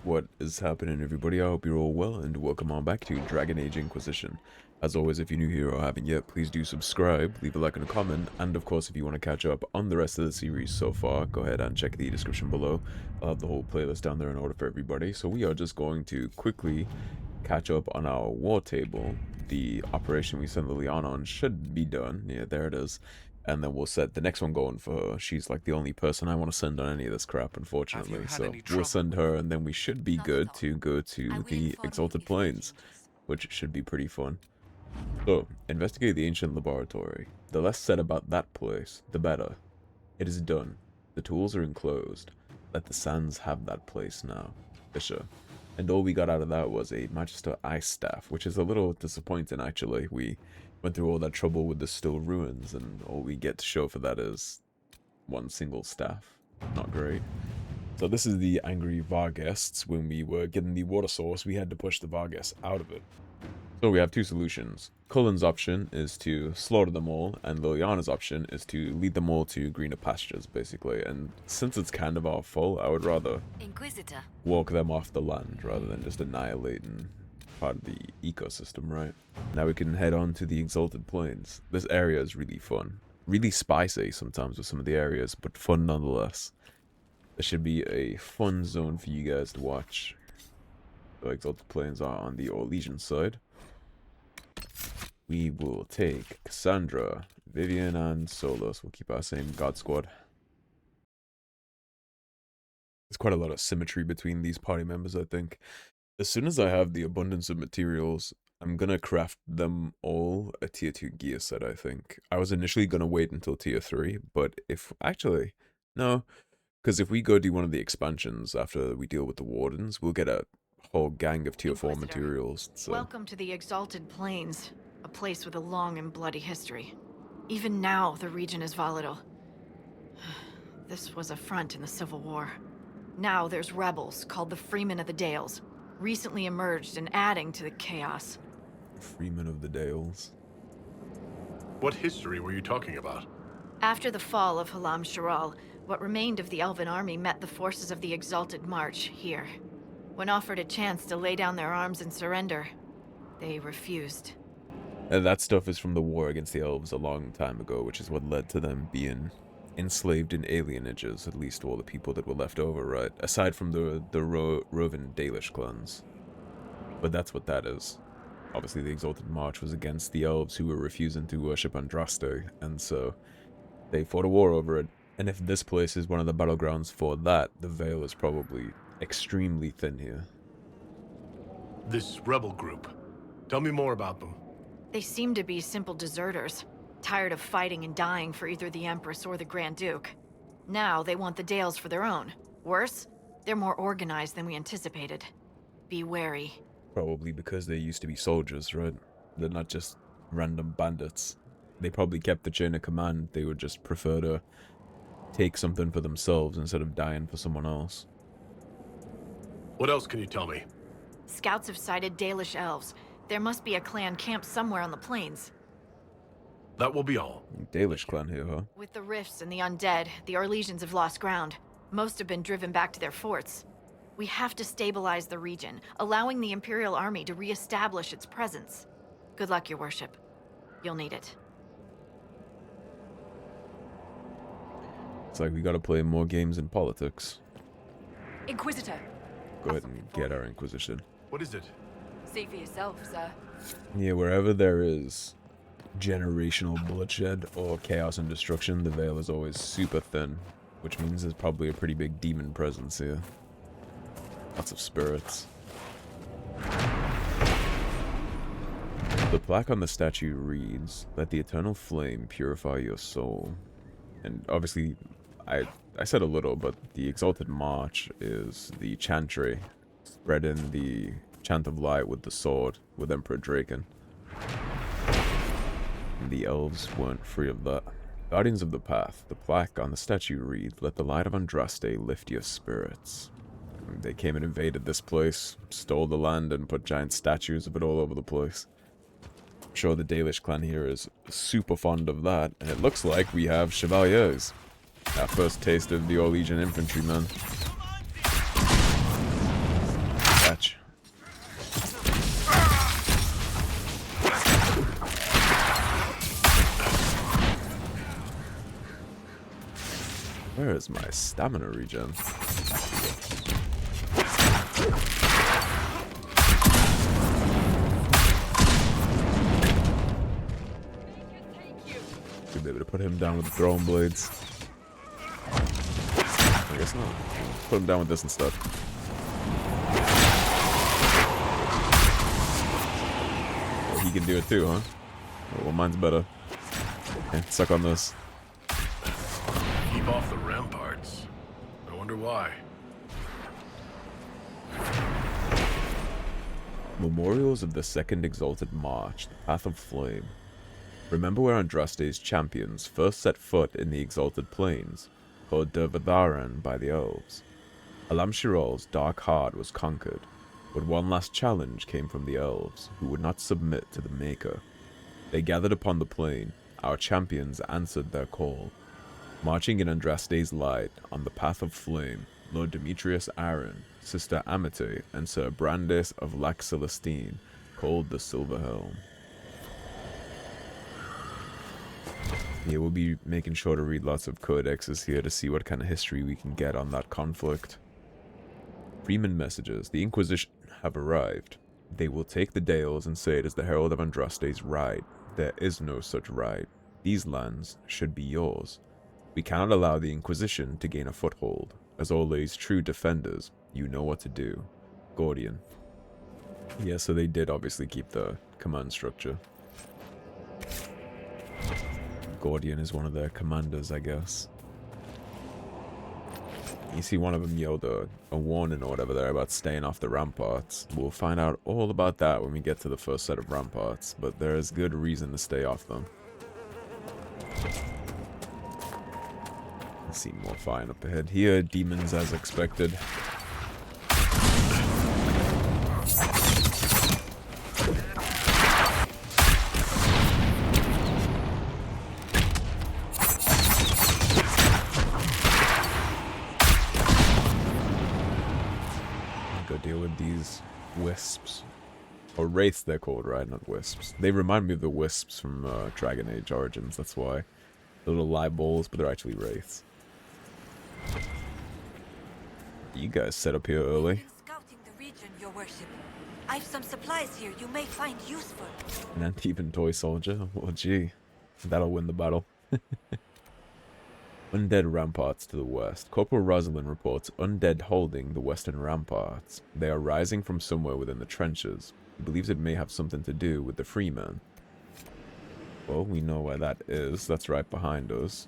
What is happening, everybody? I hope you're all well, and welcome on back to Dragon Age Inquisition. As always, if you're new here or haven't yet, please do subscribe, leave a like and a comment, and of course, if you want to catch up on the rest of the series so far, go ahead and check the description below. I'll have the whole playlist down there in order for everybody. So we are just going to quickly catch up on our war table. The operation we sent Liliana on should be done. Yeah, there it is. And then we'll set the next one going for her. She's like the only person I want to send on any of this crap, unfortunately. So we'll send her, and then we should be good to go to the Exalted Plains, which should be pretty fun. So, investigate the ancient laboratory. The less said about that place, the better. It is done. The tools are enclosed. Let the sands have that place now. Fisher. And all we got out of that was a Magister Ice Staff, which is a little disappointing, actually. We went through all that trouble with the still ruins, and all we get to show for that is one single staff. Not great. So this is the angry Varguests. When we were getting the water source, we had to push the Varguests out of it. So we have two solutions. Cullen's option is to slaughter them all, and Liliana's option is to lead them all to greener pastures, basically. And since it's kind of our fault, I would rather walk them off the land rather than just annihilating part of the ecosystem, right? Now we can head on to the Exalted Plains. This area is really fun. Really spicy sometimes with some of the areas, but fun nonetheless. This should be a fun zone for you guys to watch. The Exalted Plains are on the Orlesian side. We will take Cassandra, Vivian, and Solos. We'll keep our same God Squad. There's quite a lot of symmetry between these party members, I think. As soon as I have the abundance of materials, I'm gonna craft them all a tier 2 gear set, I think. I was initially gonna wait until tier 3, but if... Actually, no. Because if we go do one of the expansions after we deal with the Wardens, we'll get a whole gang of tier 4 materials. So. Welcome to the Exalted Plains, a place with a long and bloody history. Even now, the region is volatile. This was a front in the Civil War. Now there's rebels called the Freemen of the Dales, recently emerged and adding to the chaos. Freemen of the Dales. What history were you talking about? After the fall of Halam Sharal, what remained of the Elven army met the forces of the Exalted March here. When offered a chance to lay down their arms and surrender, they refused. And that stuff is from the war against the elves a long time ago, which is what led to them being enslaved in alienages, at least all the people that were left over, right? Aside from the Rovin Dalish clans. But that's what that is. Obviously, the Exalted March was against the elves who were refusing to worship Andraste, and so they fought a war over it. And if this place is one of the battlegrounds for that, the veil is probably extremely thin here. This rebel group. Tell me more about them. They seem to be simple deserters, tired of fighting and dying for either the Empress or the Grand Duke. Now they want the Dales for their own. Worse, they're more organized than we anticipated. Be wary. Probably because they used to be soldiers, right? They're not just random bandits. They probably kept the chain of command. They would just prefer to take something for themselves instead of dying for someone else. What else can you tell me? Scouts have sighted Dalish elves. There must be a clan camped somewhere on the plains. That will be all. Dalish clan here, huh? With the rifts and the undead, the Orlesians have lost ground. Most have been driven back to their forts. We have to stabilize the region, allowing the Imperial Army to re-establish its presence. Good luck, your worship. You'll need it. It's like we gotta play more games in politics. Inquisitor. Go ahead and get our Inquisition. What is it? See for yourself, sir. Yeah, wherever there is generational bloodshed or chaos and destruction, the veil is always super thin, which means there's probably a pretty big demon presence here. Lots of spirits. The plaque on the statue reads, "Let the eternal flame purify your soul." And obviously, I said a little, but the Exalted March is the chantry, spreading the chant of light with the sword, with Emperor Draken. And the elves weren't free of that. Guardians of the Path, the plaque on the statue reads, "Let the light of Andraste lift your spirits." And they came and invaded this place, stole the land, and put giant statues of it all over the place. I'm sure the Dalish clan here is super fond of that, and it looks like we have Chevaliers. Our first taste of the Orlesian infantrymen. Where is my stamina regen? Should be able to put him down with the throwing blades. I guess not. Put him down with this instead. Oh, he can do it too, huh? Oh, well, mine's better. Okay, suck on this. Keep off the ramparts. I wonder why. Memorials of the Second Exalted March, the Path of Flame. Remember where Andraste's champions first set foot in the Exalted Plains, called Dervatharan by the elves. Alam-Shiral's dark heart was conquered, but one last challenge came from the elves, who would not submit to the Maker. They gathered upon the plain. Our champions answered their call. Marching in Andraste's light, on the Path of Flame, Lord Demetrius Aaron, Sister Amite, and Sir Brandis of Lac Celestine, called the Silver Helm. Yeah, we'll be making sure to read lots of codexes here to see what kind of history we can get on that conflict. Freeman messages. The Inquisition have arrived. They will take the Dales and say it is the Herald of Andraste's right. There is no such right. These lands should be yours. We cannot allow the Inquisition to gain a foothold. As always, true defenders, you know what to do. Gordian. Yeah, so they did obviously keep the command structure. Gordian is one of their commanders, I guess. You see one of them yelled a warning or whatever there about staying off the ramparts. We'll find out all about that when we get to the first set of ramparts, but there is good reason to stay off them. I see more flying up ahead here. Demons as expected. Deal with these wisps, or wraiths they're called, right? Not wisps. They remind me of the wisps from Dragon Age Origins. That's why the little live balls, but they're actually wraiths. You guys set up here early. Scouting the region, Your Worship. I've some supplies here you may find useful. An even toy soldier. Well, gee, that'll win the battle. Undead ramparts to the west. Corporal Rosalind reports undead holding the western ramparts. They are rising from somewhere within the trenches. He believes it may have something to do with the Freemen. Well, we know where that is. That's right behind us.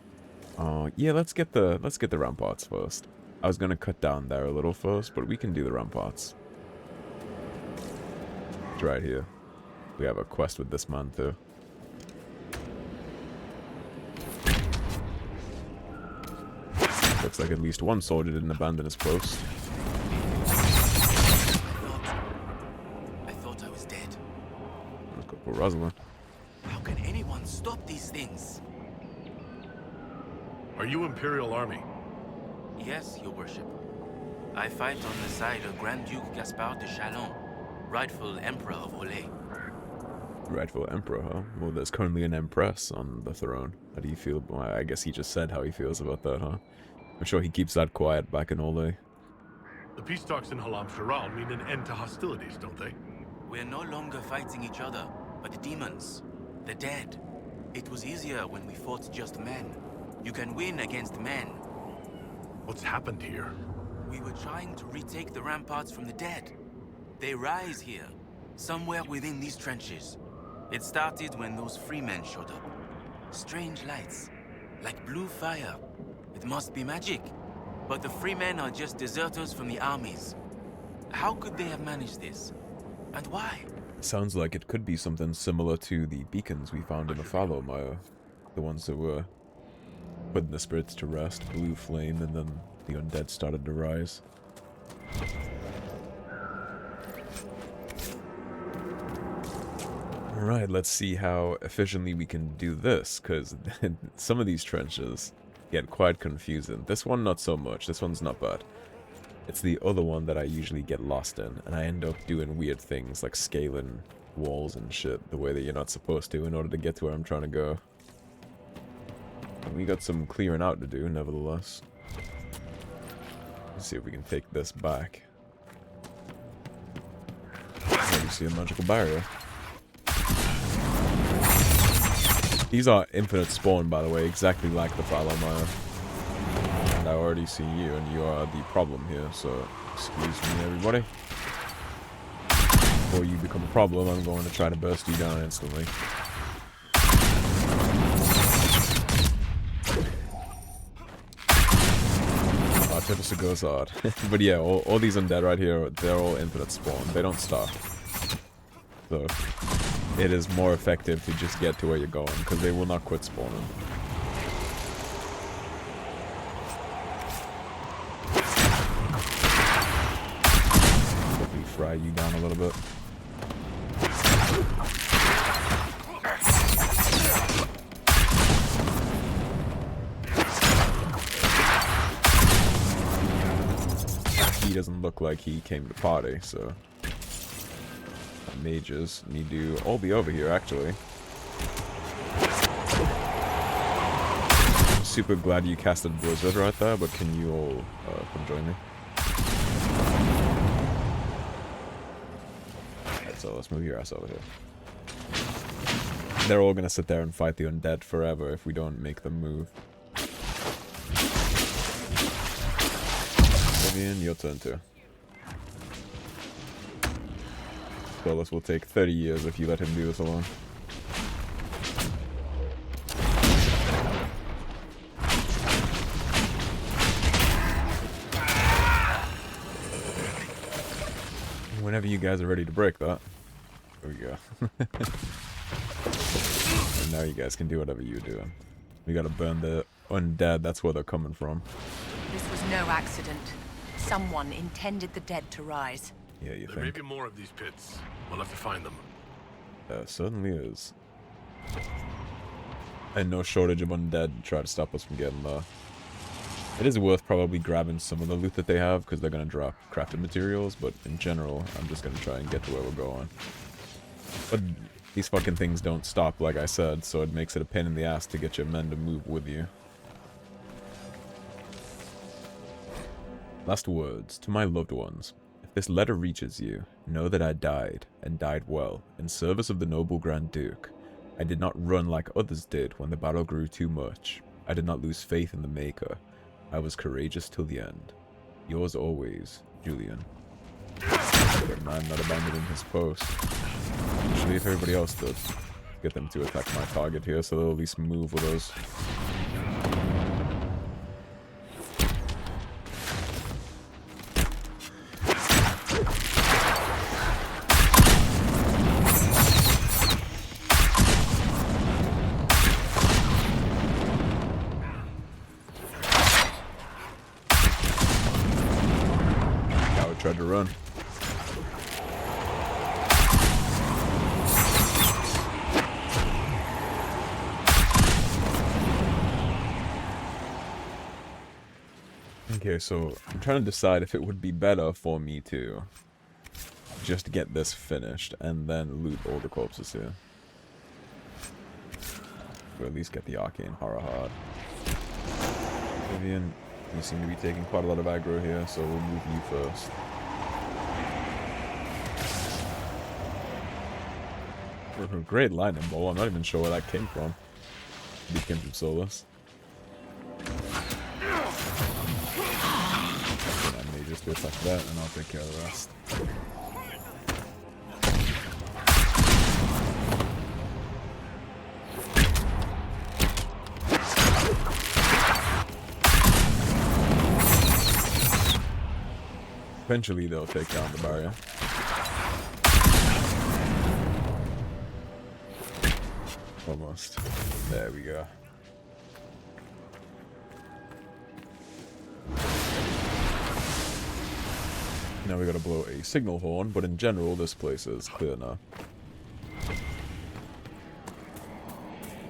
Yeah, let's get the ramparts first. I was gonna cut down there a little first, but we can do the ramparts. It's right here. We have a quest with this man too. Looks like at least one soldier didn't abandon his post. I thought I was dead. Let's go for Rosalind. How can anyone stop these things? Are you Imperial Army? Yes, Your Worship. I fight on the side of Grand Duke Gaspard de Chalon, rightful Emperor of Olay. Rightful Emperor, huh? Well, there's currently an Empress on the throne. How do you feel? Well, I guess he just said how he feels about that, huh? I'm sure he keeps that quiet back in Olay. The peace talks in Halam-Sharal mean an end to hostilities, don't they? We're no longer fighting each other, but the demons, the dead. It was easier when we fought just men. You can win against men. What's happened here? We were trying to retake the ramparts from the dead. They rise here, somewhere within these trenches. It started when those freemen showed up. Strange lights, like blue fire. It must be magic. But the freemen are just deserters from the armies. How could they have managed this? And why? Sounds like it could be something similar to the beacons we found in the Fallow Mire. The ones that were putting the spirits to rest, blue flame, and then the undead started to rise. Alright, let's see how efficiently we can do this, because some of these trenches get quite confusing. This one, not so much. This one's not bad. It's the other one that I usually get lost in, and I end up doing weird things like scaling walls and shit the way that you're not supposed to in order to get to where I'm trying to go. And we got some clearing out to do, nevertheless. Let's see if we can take this back. Oh, you see a magical barrier. These are infinite spawn, by the way, exactly like the Falomire. And I already see you, and you are the problem here, so excuse me, everybody. Before you become a problem, I'm going to try to burst you down instantly. Artificer goes hard. But yeah, all these undead right here, they're all infinite spawn. They don't stop. So it is more effective to just get to where you're going, because they will not quit spawning. Hopefully fry you down a little bit. He doesn't look like he came to party, so mages need to all be over here, actually. I'm super glad you casted Blizzard right there, but can you all come join me? Alright, so let's move your ass over here. They're all gonna sit there and fight the undead forever if we don't make them move. Vivian, your turn too. This will take 30 years if you let him do this alone. Whenever you guys are ready to break that. There we go. And now you guys can do whatever you're doing. We gotta burn the undead, that's where they're coming from. This was no accident. Someone intended the dead to rise. Yeah, you There think? may be more of these pits. We'll have to find them. Certainly is. And no shortage of undead to try to stop us from getting there. It is worth probably grabbing some of the loot that they have, because they're going to drop crafted materials, but in general, I'm just going to try and get to where we're going. But these fucking things don't stop, like I said, so it makes it a pain in the ass to get your men to move with you. Last words to my loved ones. If this letter reaches you, know that I died, and died well, in service of the noble Grand Duke. I did not run like others did when the battle grew too much. I did not lose faith in the Maker. I was courageous till the end. Yours always, Julian. The man not abandoning his post. Actually, if everybody else did, get them to attack my target here, so they'll at least move with us. Tried to run. Okay, so I'm trying to decide if it would be better for me to just get this finished and then loot all the corpses here. Or at least get the arcane horror hard. Vivian, you seem to be taking quite a lot of aggro here, so we'll move you first. Great lightning bolt. I'm not even sure where that came from. It came from Solus. I may just do attack that, and I'll take care of the rest. Eventually, they'll take down the barrier. Almost. There we go. Now we gotta blow a signal horn, but in general, this place is clear now.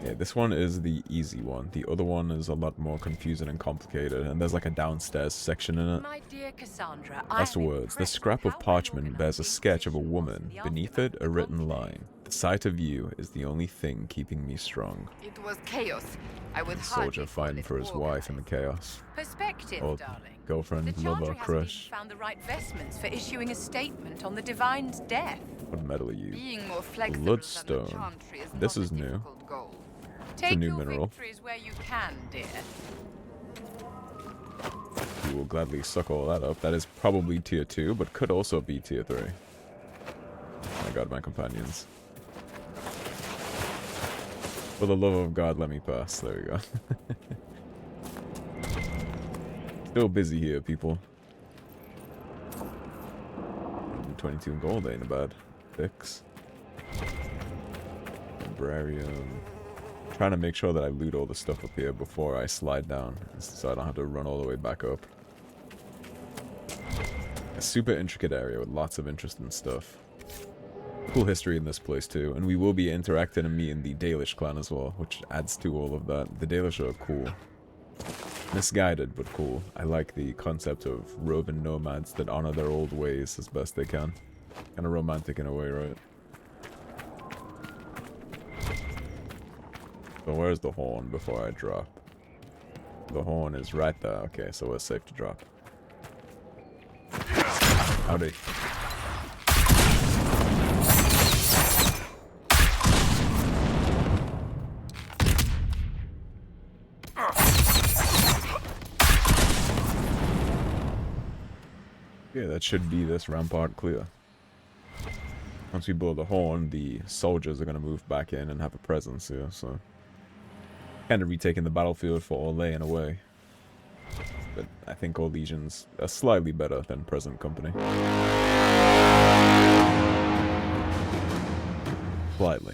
Yeah, this one is the easy one. The other one is a lot more confusing and complicated, and there's like a downstairs section in it. My dear Cassandra, Last words. This scrap of parchment bears a sketch of a woman. Beneath it, a written line. The sight of you is the only thing keeping me strong. It was chaos. I would Soldier fighting for his wife in the chaos. Perspective, Or darling. girlfriend, The lover, Chantry hasn't crush. even found the right vestments for issuing a statement on the Divine's death. What metal are you? Being more flexible Bloodstone. than the Chantry is This not is a new. difficult goal. a Take new your mineral. victories where you can, dear. We will gladly suck all that up. That is probably tier 2, but could also be tier 3. Oh my god, my companions. For the love of God, let me pass. There we go. Still busy here, people. 22 gold ain't bad. Fix. Librarium. Trying to make sure that I loot all the stuff up here before I slide down, so I don't have to run all the way back up. A super intricate area with lots of interesting stuff. Cool history in this place too, and we will be interacting and meeting the Dalish clan as well, which adds to all of that. The Dalish are cool. Misguided, but cool. I like the concept of roving nomads that honor their old ways as best they can. Kind of romantic in a way, right? So where's the horn before I drop? The horn is right there. Okay, so we're safe to drop. Howdy. Yeah, that should be this rampart clear. Once we blow the horn, the soldiers are going to move back in and have a presence here, so... Kind of retaking the battlefield for Orlais in a way. But I think all legions are slightly better than present company. Slightly.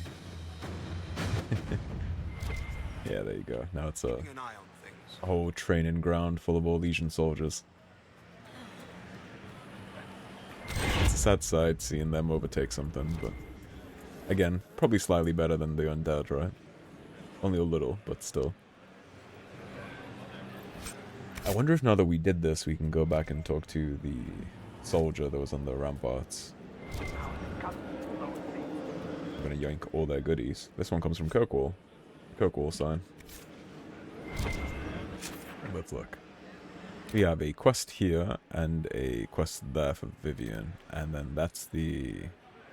Yeah, there you go. Now it's a whole training ground full of all legion soldiers. It's a sad sight seeing them overtake something, but again, probably slightly better than the undead, right? Only a little, but still. I wonder if now that we did this, we can go back and talk to the soldier that was on the ramparts. I'm gonna yank all their goodies. This one comes from Kirkwall. Kirkwall sign. Let's look. We have a quest here and a quest there for Vivian, and then that's the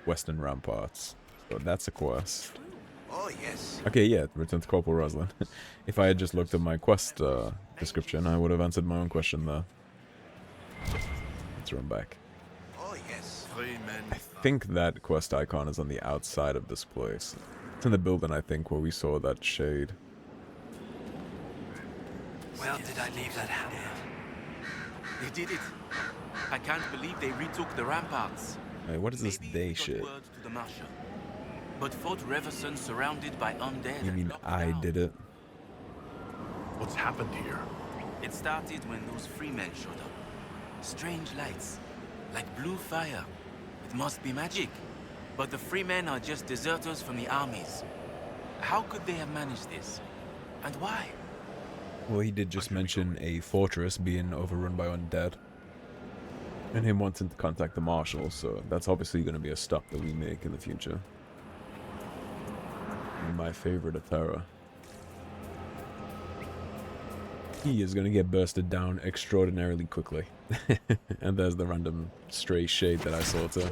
Western Ramparts. So that's a quest. Oh, yes. Okay, yeah, return to Corporal Roslin. If I had just looked at my quest description, I would have answered my own question there. Let's run back. Oh, yes. I think that quest icon is on the outside of this place. It's in the building, I think, where we saw that shade. Where did I leave that hammer? They did it. I can't believe they retook the ramparts. Hey, what is this Maybe day they got shit? word to the Marshal. But Fort Reverson surrounded by undead. You and mean locked I down. did it? What's happened here? It started when those freemen showed up. Strange lights, like blue fire. It must be magic. But the freemen are just deserters from the armies. How could they have managed this? And why? Well, he did just mention a fortress being overrun by undead. And him wanting to contact the Marshal, so that's obviously going to be a stop that we make in the future. My favorite of Terra. He is going to get bursted down extraordinarily quickly. And there's the random stray shade that I saw too.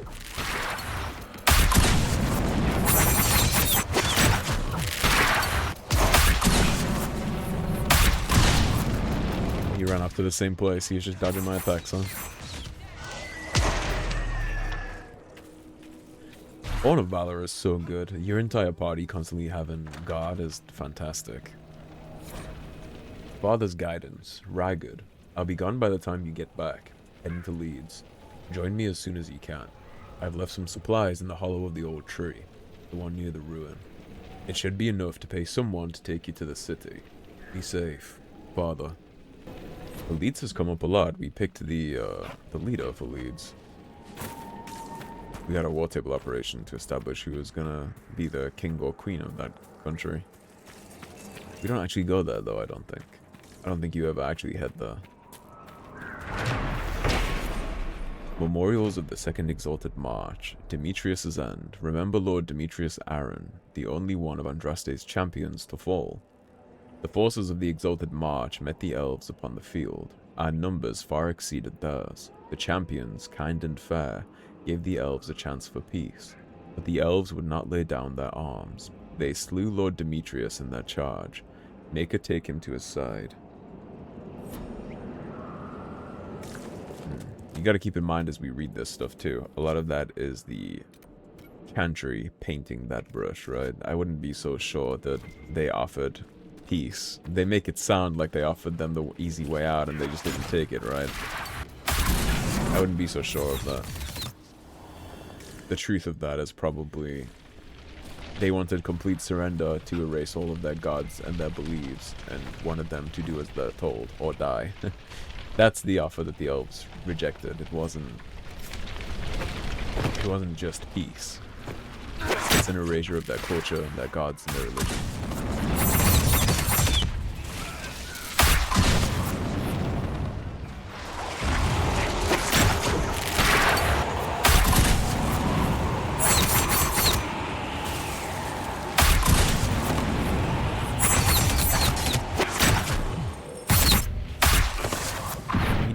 He ran off to the same place. He was just dodging my attacks, huh? Horn of Valor is so good. Your entire party constantly having God is fantastic. Father's Guidance. Ragged. I'll be gone by the time you get back. Heading to Leeds. Join me as soon as you can. I've left some supplies in the hollow of the old tree. The one near the ruin. It should be enough to pay someone to take you to the city. Be safe. Father. Well, Leeds has come up a lot. We picked the leader for Leeds. We had a war table operation to establish who was gonna be the king or queen of that country. We don't actually go there though, I don't think. I don't think you ever actually head there. Memorials of the Second Exalted March, Demetrius's End. Remember Lord Demetrius Aaron, the only one of Andraste's champions to fall. The forces of the Exalted March met the elves upon the field. Our numbers far exceeded theirs. The champions, kind and fair, gave the elves a chance for peace. But the elves would not lay down their arms. They slew Lord Demetrius in their charge. Maker take him to his side. You gotta keep in mind as we read this stuff too, a lot of that is the chantry painting that brush, right? I wouldn't be so sure that they offered peace. They make it sound like they offered them the easy way out and they just didn't take it, right? I wouldn't be so sure of that. The truth of that is probably they wanted complete surrender to erase all of their gods and their beliefs and wanted them to do as they're told or die. That's the offer that the elves rejected. It wasn't just peace. It's an erasure of their culture and their gods and their religion.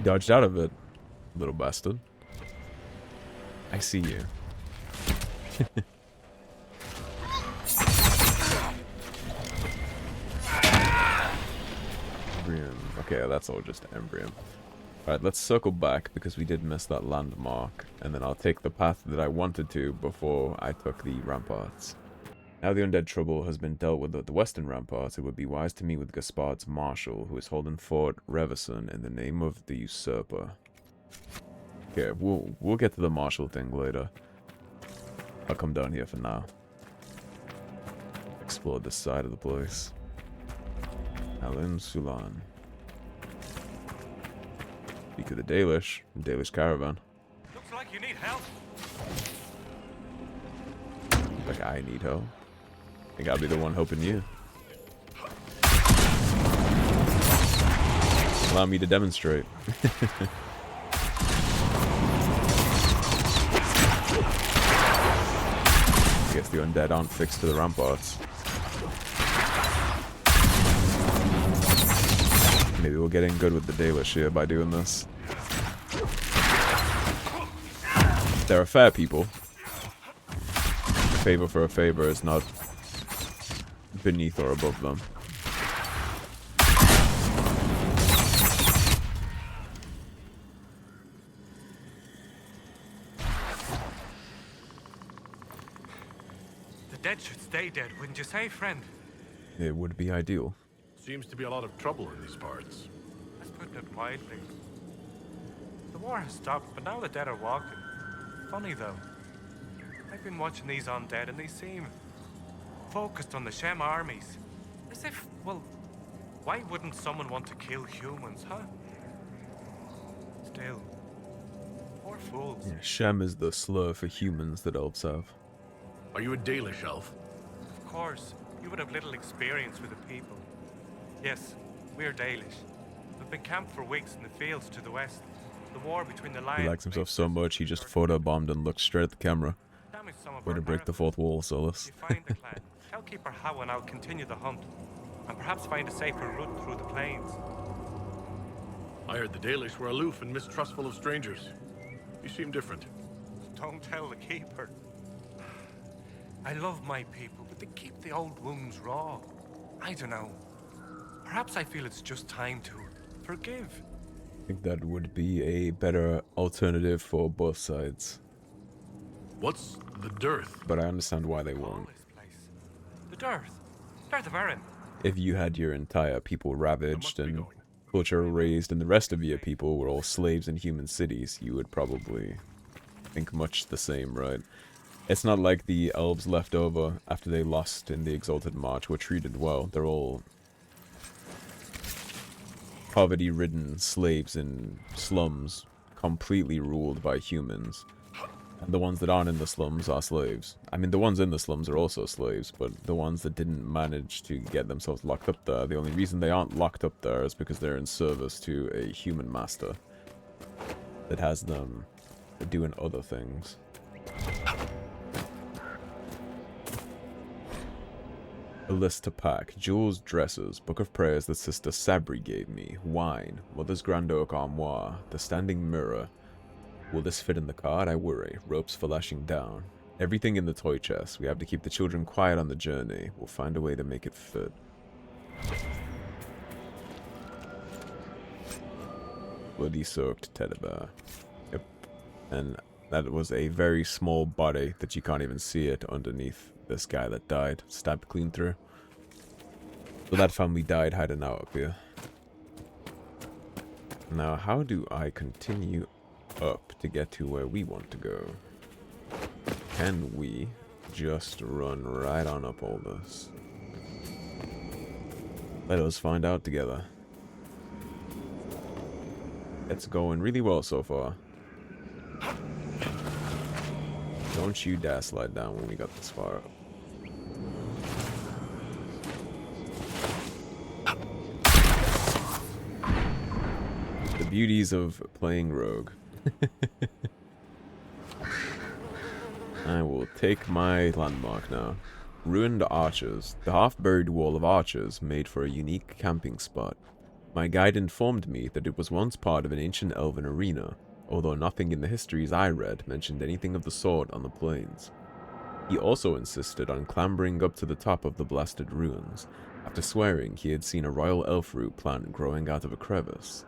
Dodged out of it, little bastard. I see you. Embrium. Okay, that's all just embrium. Alright, let's circle back because we did miss that landmark, and then I'll take the path that I wanted to before I took the ramparts. Now the undead trouble has been dealt with at the Western Ramparts, it would be wise to meet with Gaspard's marshal, who is holding Fort Revison in the name of the usurper. Okay, we'll get to the marshal thing later. I'll come down here for now. Explore this side of the place. Alin Sulan. Speak of the Dalish Caravan. Looks like you need help. Like I need help. I think I'll be the one helping you. Allow me to demonstrate. I guess the undead aren't fixed to the ramparts. Maybe we'll get in good with the Dalish here by doing this. They're a fair people. A favor for a favor is not beneath or above them. The dead should stay dead, wouldn't you say, friend? It would be ideal. Seems to be a lot of trouble in these parts. Let's put it quietly. The war has stopped, but now the dead are walking. Funny though. I've been watching these undead and they seem focused on the Shem armies. As if, well, why wouldn't someone want to kill humans, huh? Still, poor fools. Yeah, Shem is the slur for humans that elves have. Are you a Dalish elf? Of course, you would have little experience with the people. Yes, we're Dalish. We've been camped for weeks in the fields to the west. The war between the lions... He likes himself so much, he just photobombed and looked straight at the camera. Way to break the fourth wall, Solus. You find the clan. Tell Keeper How and I'll continue the hunt. And perhaps find a safer route through the plains. I heard the Dalish were aloof and mistrustful of strangers. You seem different. Don't tell the Keeper. I love my people, but they keep the old wounds raw. I don't know. Perhaps I feel it's just time to forgive. I think that would be a better alternative for both sides. What's the dearth? But I understand why they Call won't. this place. The dearth. Dearth of Erin. If you had your entire people ravaged and culture erased and the rest of your people were all slaves in human cities, you would probably think much the same, right? It's not like the elves left over after they lost in the Exalted March were treated well. They're all poverty-ridden slaves in slums, completely ruled by humans. And the ones that aren't in the slums are slaves. I mean, the ones in the slums are also slaves, but the ones that didn't manage to get themselves locked up there, the only reason they aren't locked up there is because they're in service to a human master that has them doing other things. A list to pack. Jewels, dresses, book of prayers that Sister Sabri gave me, wine, Mother's Grand Oak armoire, the standing mirror. Will this fit in the cart? I worry. Ropes for lashing down. Everything in the toy chest. We have to keep the children quiet on the journey. We'll find a way to make it fit. Bloody soaked teddy bear. Yep. And that was a very small body that you can't even see it underneath this guy that died. Stabbed clean through. So that family died hiding out up here. Now, how do I continue up to get to where we want to go? Can we just run right on up all this? Let us find out together. It's going really well so far. Don't you dare slide down when we got this far up. The beauties of playing rogue. I will take my landmark now. Ruined archers. The half-buried wall of archers made for a unique camping spot. My guide informed me that it was once part of an ancient elven arena, although nothing in the histories I read mentioned anything of the sort on the plains. He also insisted on clambering up to the top of the blasted ruins, after swearing he had seen a royal elf root plant growing out of a crevice.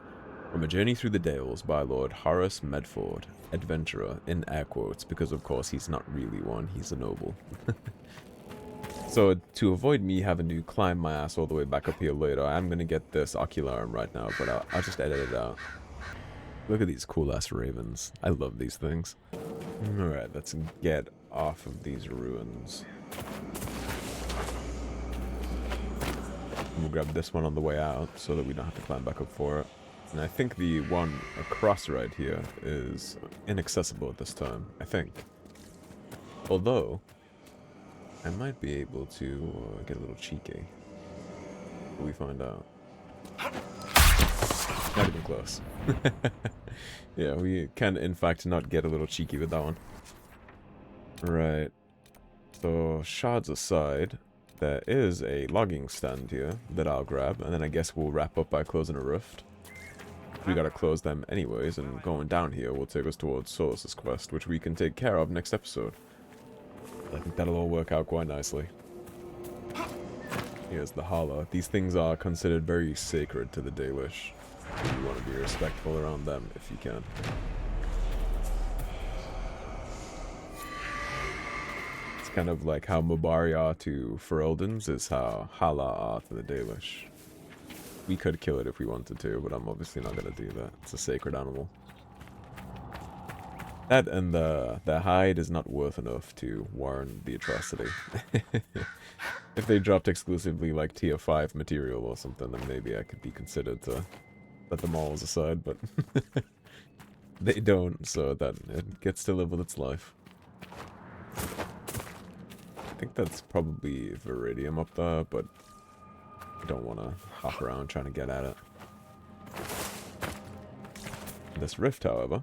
From a journey through the Dales by Lord Horace Medford, adventurer, in air quotes, because of course he's not really one, he's a noble. So, to avoid me having to climb my ass all the way back up here later, I'm gonna get this ocularum right now, but I'll just edit it out. Look at these cool-ass ravens. I love these things. Alright, let's get off of these ruins. We'll grab this one on the way out, so that we don't have to climb back up for it. And I think the one across right here is inaccessible at this time, I think. Although, I might be able to get a little cheeky. Will we find out? Not even close. Yeah, we can in fact not get a little cheeky with that one. Right. So, shards aside, there is a logging stand here that I'll grab, and then I guess we'll wrap up by closing a rift. We gotta close them anyways, and going down here will take us towards Solus's quest, which we can take care of next episode. I think that'll all work out quite nicely. Here's the holla. These things are considered very sacred to the Dalish. You want to be respectful around them if you can. It's kind of like how Mubari are to Ferelden's is how Hala are to the Dalish. We could kill it if we wanted to, but I'm obviously not going to do that. It's a sacred animal. That and the hide is not worth enough to warrant the atrocity. If they dropped exclusively like tier 5 material or something, then maybe I could be considered to let them all aside, but they don't, so that it gets to live with its life. I think that's probably Viridium up there, but I don't want to hop around trying to get at it. This rift, however,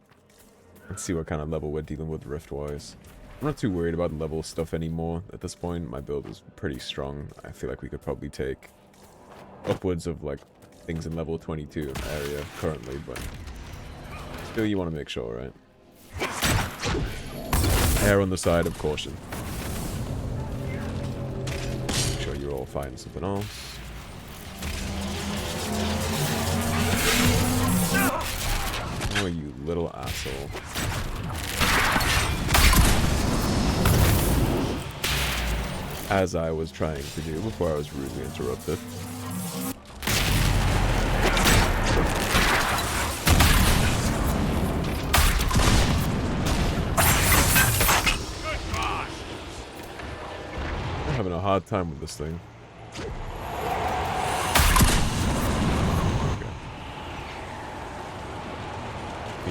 let's see what kind of level we're dealing with rift-wise. I'm not too worried about level stuff anymore at this point. My build is pretty strong. I feel like we could probably take upwards of like things in level 22 area currently, but still you want to make sure, right? Err on the side of caution. Make sure you're all fighting something else. Oh, you little asshole. As I was trying to do before I was rudely interrupted. I'm having a hard time with this thing.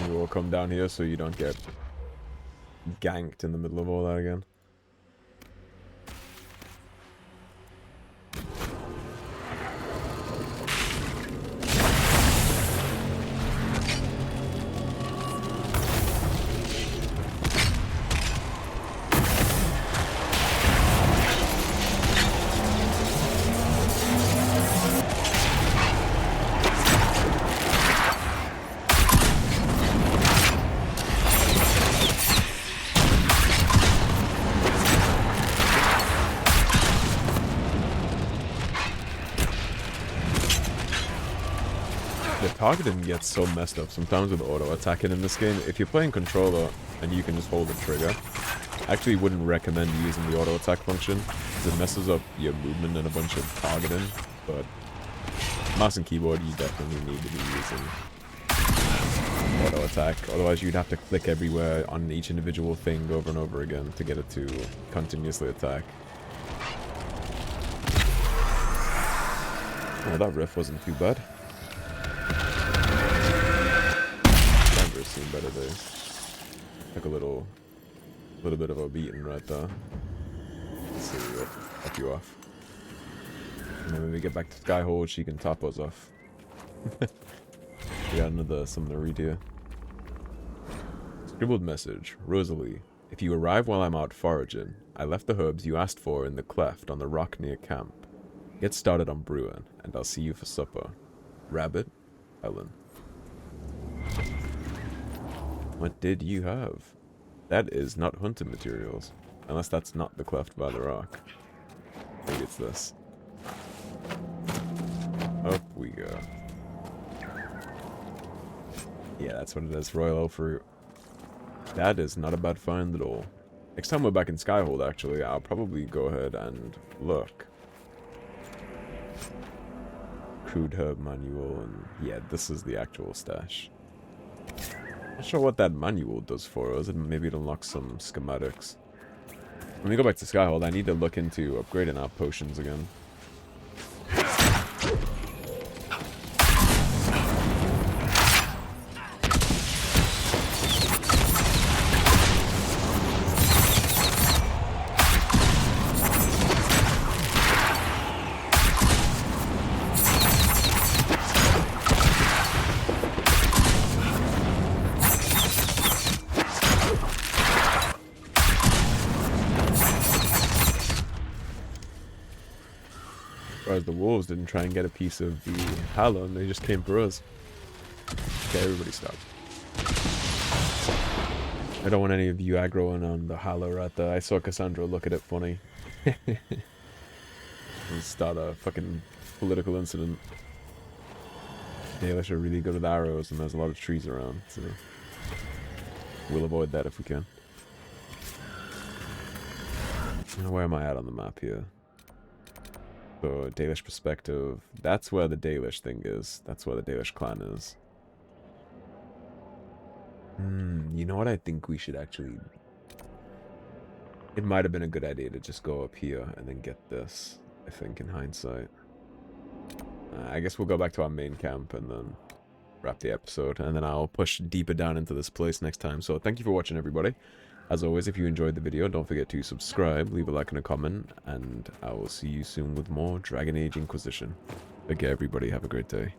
You will come down here so you don't get ganked in the middle of all that again. targeting gets so messed up sometimes with auto attacking in this game. If you're playing controller and you can just hold the trigger, I actually wouldn't recommend using the auto attack function because it messes up your movement and a bunch of targeting. But mouse and keyboard, you definitely need to be using auto attack. Otherwise, you'd have to click everywhere on each individual thing over and over again to get it to continuously attack. Oh, that riff wasn't too bad. Never seen better days. Took a little bit of a beating right there. Let's see, up you off. And then when we get back to Skyhold, she can top us off. We got another summoner read here. Scribbled message. Rosalie, if you arrive while I'm out foraging, I left the herbs you asked for in the cleft on the rock near camp. Get started on brewing, and I'll see you for supper. Rabbit, Ellen. What did you have? That is not hunting materials. Unless that's not the cleft by the rock. Maybe it's this. Up we go. Yeah, that's what it is. Royal oak fruit. That is not a bad find at all. Next time we're back in Skyhold, actually, I'll probably go ahead and look. Crude herb manual, and yeah, this is the actual stash. Not sure what that manual does for us, and maybe it unlocks some schematics. When we go back to Skyhold, I need to look into upgrading our potions again. Whereas the wolves didn't try and get a piece of the Hallow, and they just came for us. Okay, everybody stop. I don't want any of you aggroing on the Hallow right there. I saw Cassandra look at it funny. And start a fucking political incident. Dalish are really good with arrows, and there's a lot of trees around, so we'll avoid that if we can. Now, where am I at on the map here? So, Dalish perspective. That's where the Dalish thing is. That's where the Dalish clan is. You know what I think we should actually... It might have been a good idea to just go up here and then get this, I think, in hindsight. I guess we'll go back to our main camp and then wrap the episode. And then I'll push deeper down into this place next time. So, thank you for watching, everybody. As always, if you enjoyed the video, don't forget to subscribe, leave a like and a comment, and I will see you soon with more Dragon Age Inquisition. Okay, everybody, have a great day.